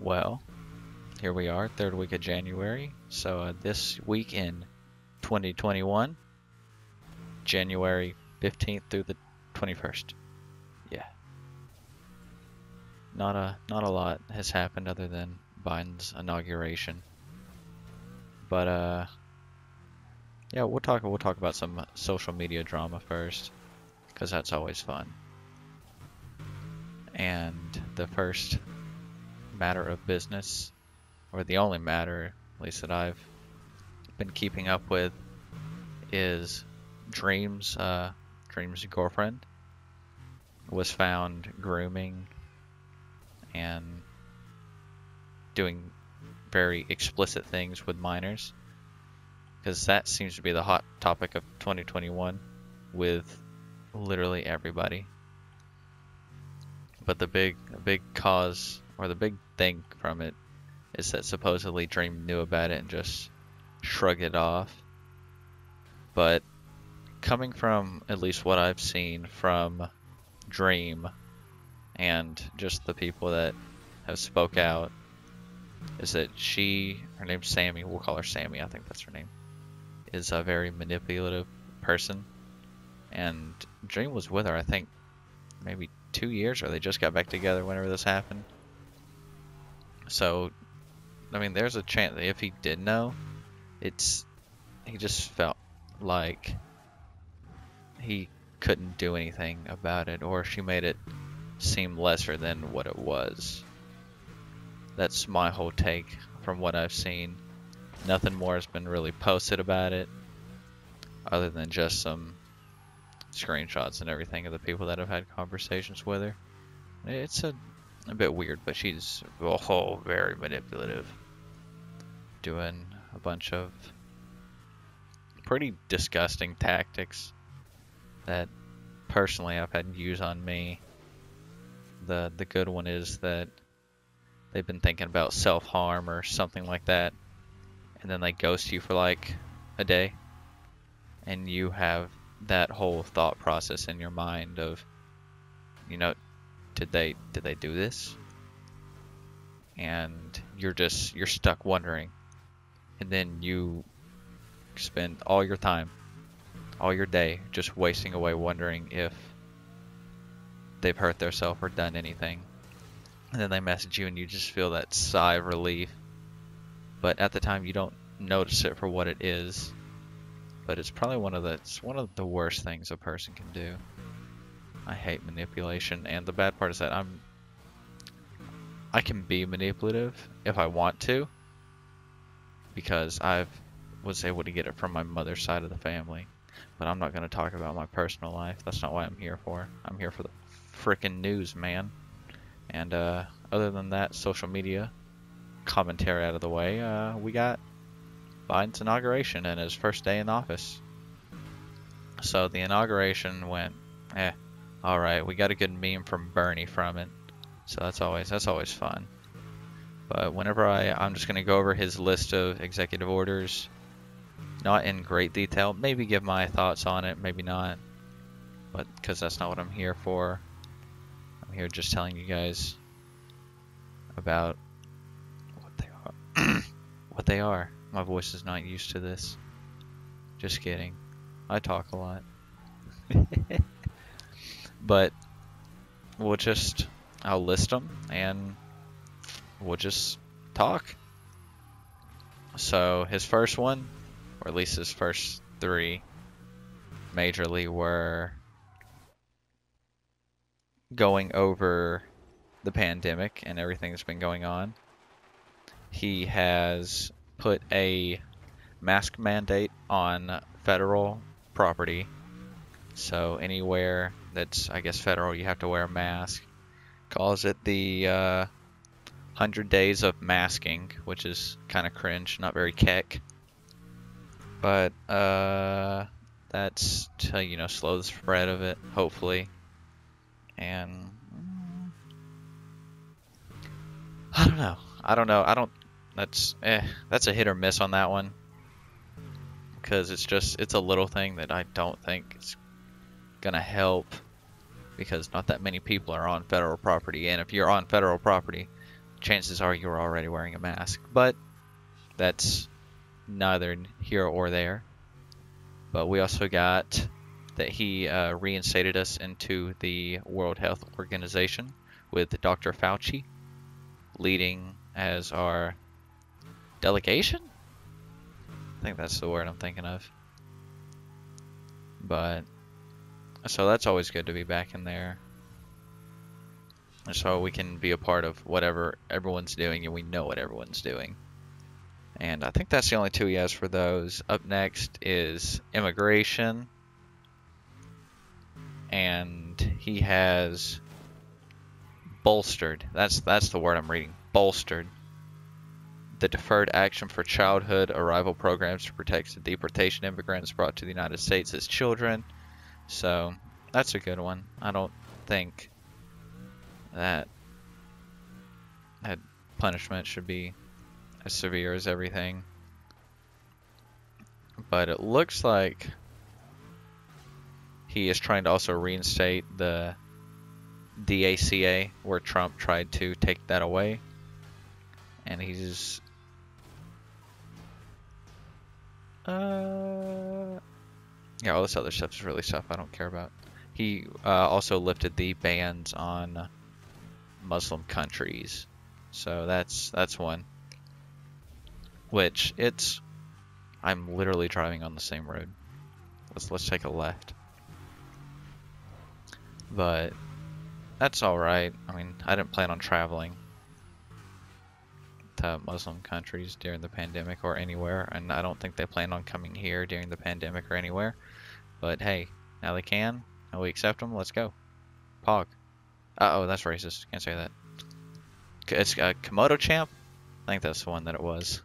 Well, here we are, third week of January. So this week in 2021, January 15th through the 21st. Yeah. Not a lot has happened other than Biden's inauguration. But yeah, we'll talk about some social media drama first, because that's always fun. And the first matter of business, or the only matter, at least that I've been keeping up with, is Dream's girlfriend was found grooming and doing very explicit things with minors, because that seems to be the hot topic of 2021 with literally everybody. But the big cause, or the big thing from it, is that supposedly Dream knew about it and just shrugged it off. But coming from at least what I've seen from Dream and just the people that have spoke out, is that her name's Sammy, we'll call her Sammy, I think that's her name, is a very manipulative person. And Dream was with her, I think, maybe 2 years, or they just got back together whenever this happened. So, I mean, there's a chance that if he did know, he just felt like he couldn't do anything about it, or she made it seem lesser than what it was. That's my whole take from what I've seen. Nothing more has been really posted about it, other than just some screenshots and everything of the people that have had conversations with her. It's a bit weird, but she's very manipulative, doing a bunch of pretty disgusting tactics that personally I've had use on me. The good one is that they've been thinking about self-harm or something like that, and then they ghost you for like a day, and you have that whole thought process in your mind of, did they do this? And you're stuck wondering, and then you spend all your time, all your day, just wasting away wondering if they've hurt themselves or done anything. And then they message you and you just feel that sigh of relief, but at the time you don't notice it for what it is. But it's probably one of the worst things a person can do. I hate manipulation, and the bad part is that I can be manipulative if I want to, because I was able to get it from my mother's side of the family. But I'm not going to talk about my personal life. That's not what I'm here for. I'm here for the frickin' news, man. And other than that, social media commentary out of the way, we got Biden's inauguration and his first day in office. So the inauguration went, alright. We got a good meme from Bernie from it, so that's always fun. But whenever I'm just gonna go over his list of executive orders, not in great detail, maybe give my thoughts on it, maybe not, but because that's not what I'm here for. I'm here just telling you guys about what they are. What they are. My voice is not used to this. Just kidding. I talk a lot. But I'll list them and we'll just talk. So his first one, or at least his first three, majorly were going over the pandemic and everything that's been going on. He has put a mask mandate on federal property. So anywhere that's, I guess, federal, you have to wear a mask. Calls it the 100 days of masking, which is kind of cringe, not very keck. But that's to, slow the spread of it, hopefully. And I don't know. That's a hit or miss on that one, because it's a little thing that I don't think is gonna help, because not that many people are on federal property, and if you're on federal property, chances are you're already wearing a mask. But that's neither here or there. But we also got that he reinstated us into the World Health Organization with Dr. Fauci leading as our delegation? I think that's the word I'm thinking of. But, so that's always good to be back in there. And so we can be a part of whatever everyone's doing, and we know what everyone's doing. And I think that's the only two he has for those. Up next is Immigration. And he has bolstered, that's the word I'm reading, bolstered the Deferred Action for Childhood Arrival Programs to protect the deportation immigrants brought to the United States as children. So that's a good one. I don't think that punishment should be as severe as everything. But it looks like he is trying to also reinstate the DACA, where Trump tried to take that away. And he's yeah, all this other stuff is really stuff I don't care about. He also lifted the bans on Muslim countries, so that's one. Which I'm literally driving on the same road. Let's take a left. But that's all right. I mean, I didn't plan on traveling to Muslim countries during the pandemic or anywhere, and I don't think they plan on coming here during the pandemic or anywhere. But hey, now they can. Now we accept them. Let's go. Pog. Uh-oh, that's racist. Can't say that. It's Komodo Champ. I think that's the one that it was.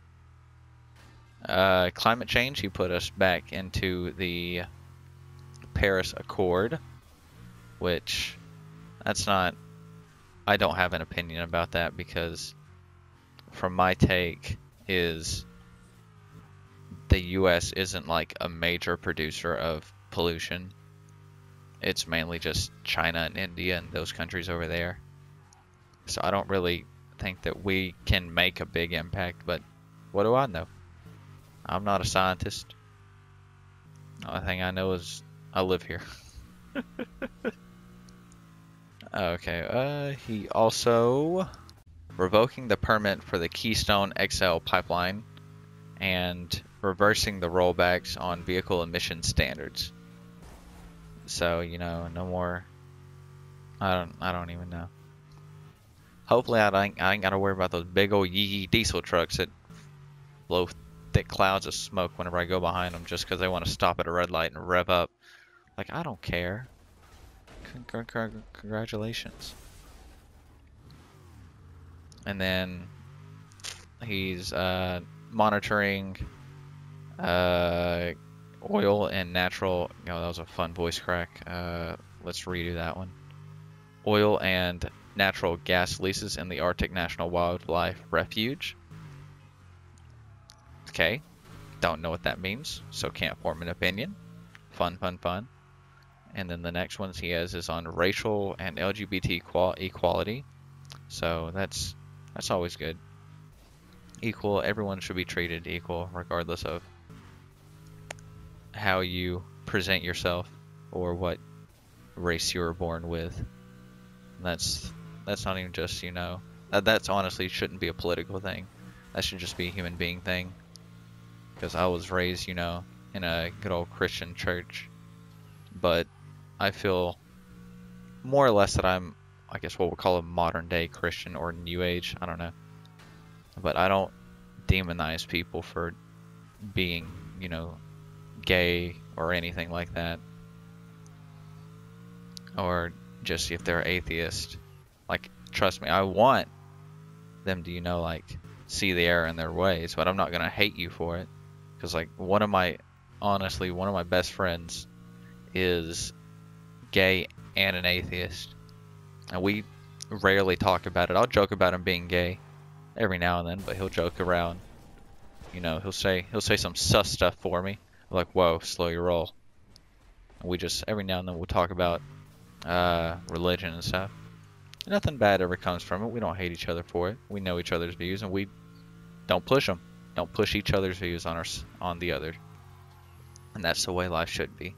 Climate change. He put us back into the Paris Accord, which that's not. I don't have an opinion about that because, from my take, is the U.S. isn't like a major producer of pollution. It's mainly just China and India and those countries over there. So I don't really think that we can make a big impact, but what do I know? I'm not a scientist. The only thing I know is I live here. Okay, he also revoking the permit for the Keystone XL pipeline and reversing the rollbacks on vehicle emission standards. So, you know, no more. I don't even know. Hopefully I ain't gotta worry about those big old yee diesel trucks that blow thick clouds of smoke whenever I go behind them just because they want to stop at a red light and rev up. Like, I don't care. Congratulations. And then he's monitoring oil and natural. Oh, that was a fun voice crack. Let's redo that one. Oil and natural gas leases in the Arctic National Wildlife Refuge. Okay, don't know what that means, so can't form an opinion. Fun. And then the next ones he has is on racial and LGBT equality. So that's always good. Equal, everyone should be treated equal regardless of how you present yourself or what race you were born with. And that's not even just, you know, that's honestly shouldn't be a political thing. That should just be a human being thing. Because I was raised, you know, in a good old Christian church. But I feel more or less that I'm, I guess what we'll call a modern day Christian or New Age. I don't know. But I don't demonize people for being, you know, gay or anything like that. Or just if they're atheist. Like, trust me, I want them to, you know, like, see the error in their ways. But I'm not going to hate you for it. Because, like, one of my best friends is gay and an atheist. And we rarely talk about it. I'll joke about him being gay every now and then, but he'll joke around. You know, he'll say some sus stuff for me. I'm like, whoa, slow your roll. And we just, every now and then we'll talk about religion and stuff. Nothing bad ever comes from it. We don't hate each other for it. We know each other's views, and we don't push them. Don't push each other's views on the other. And that's the way life should be.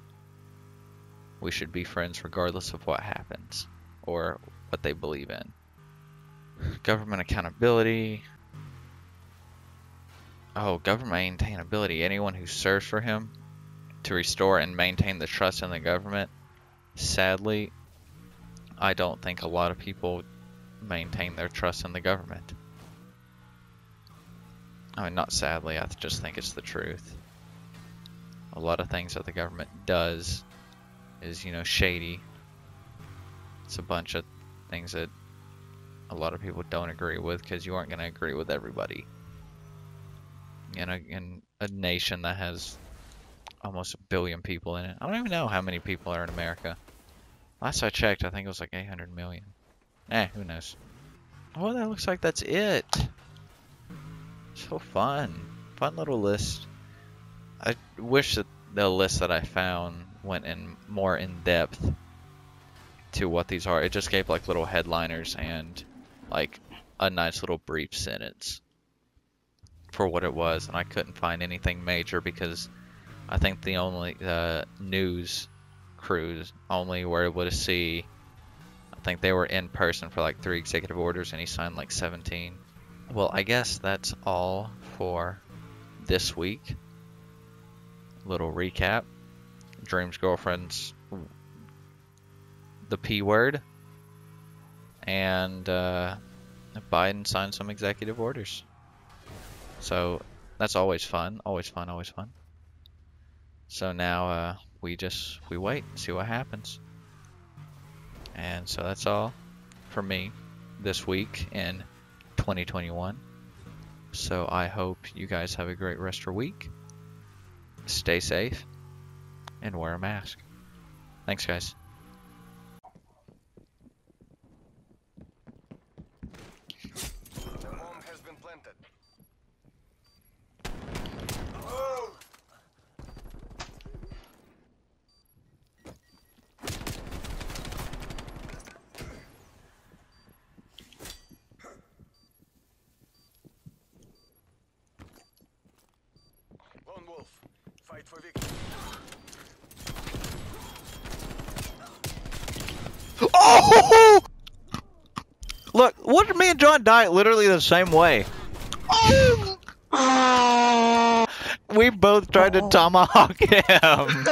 We should be friends regardless of what happens or what they believe in. Government accountability. Oh, government maintainability. Anyone who serves for him to restore and maintain the trust in the government. Sadly, I don't think a lot of people maintain their trust in the government. I mean, not sadly, I just think it's the truth. A lot of things that the government does is, you know, shady. It's a bunch of things that a lot of people don't agree with because you aren't going to agree with everybody. In a nation that has almost 1 billion people in it. I don't even know how many people are in America. Last I checked, I think it was like 800 million. Who knows? Oh, that looks like that's it. So fun. Fun little list. I wish that the list that I found went in more in depth to what these are. It just gave like little headliners and like a nice little brief sentence for what it was, and I couldn't find anything major because I think the only news crews only were able to see, I think they were in person for like 3 executive orders and he signed like 17. Well, I guess that's all for this week. Little recap. Dream's girlfriend's the P word, and Biden signed some executive orders. So that's always fun, always fun, always fun. So now we wait and see what happens. And so that's all for me this week in 2021. So I hope you guys have a great rest of your week. Stay safe and wear a mask. Thanks, guys. Fight for victory. Oh! Look, what did me and John die literally the same way? We both tried to tomahawk him.